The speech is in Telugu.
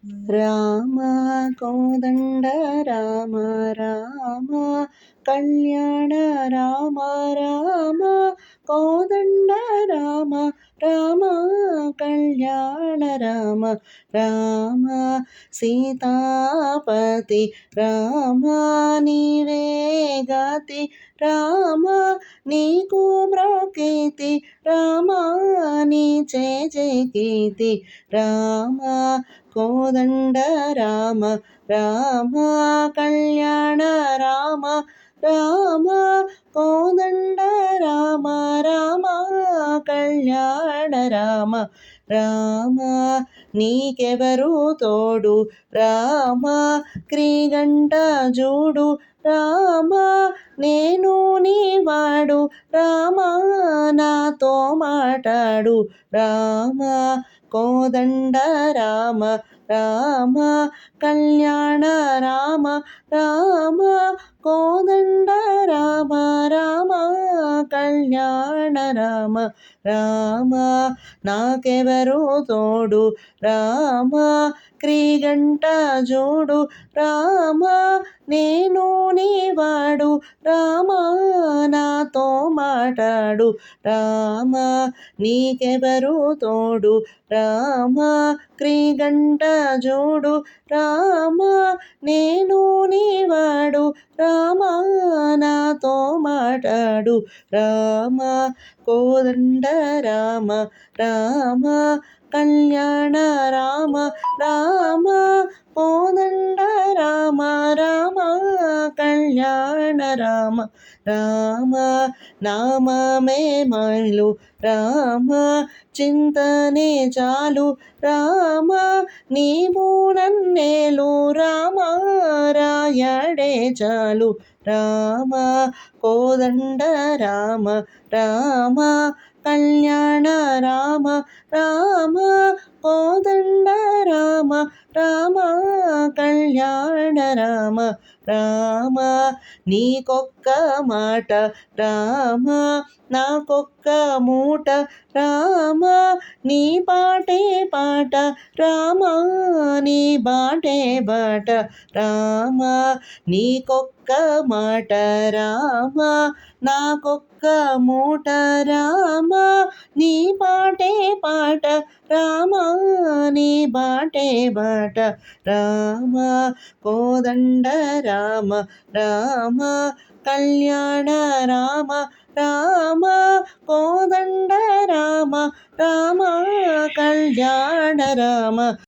రామ కోదండ రామ రామ కళ్యాణ రామ రామ కోదండ రామ రామ కళ్యాణ రామ రామ సీతాపతి రామ నీవే గతి రామ నీకు మ్రొక్కితి రామ నీ చేజికితి రామ కోదండ రామ రామ కళ్యాణ రామ రామ కోదండ రామ రామ కళ్యాణ రామ రామ నీకెవరు తోడు రామ క్రీగంట జూడు రామ నేను నీవాడు రామ నాతో మాటాడు రామ కోదండ రామ రామ కళ్యాణ రామ రామ కోదండ రామ రామ కళ్యాణ రామ రామ నాకెవరు తోడు రామ క్రీగంట జోడు రామ నేను నీవాడు రామ నాతో మాటాడు రామ నీకెవరు తోడు రామ క్రీగంట జోడు రామ నేను నీవాడు రామ నాతో మాటాడు రామ కోదండ రామ రామ కళ్యాణ రామ రామ కోదండ రామ రామ కళ్యాణ రామ రామ నామమే మాయలు రామ చింతనే చాలు రామ నీవు నన్నేలు రామ రాయడే చాలు రామ కోదండ రామ రామ కళ్యాణ రామ రామ కోదండ రామ రామ కళ్యాణ రామ రామ నీకొక్క మాట రామ నాకొక్క మూట రామ నీ పాటే పాట రామ నీ బాటే బాట రామ నీకొక్క మాట రామ నాకొక్క మూట రామ నీ పాటే పాట రామ నీ బాటే బాట రామ కోదండ రామ రామ కళ్యాణ రామ రామ కోదండ రామ రామ కళ్యాణ రామ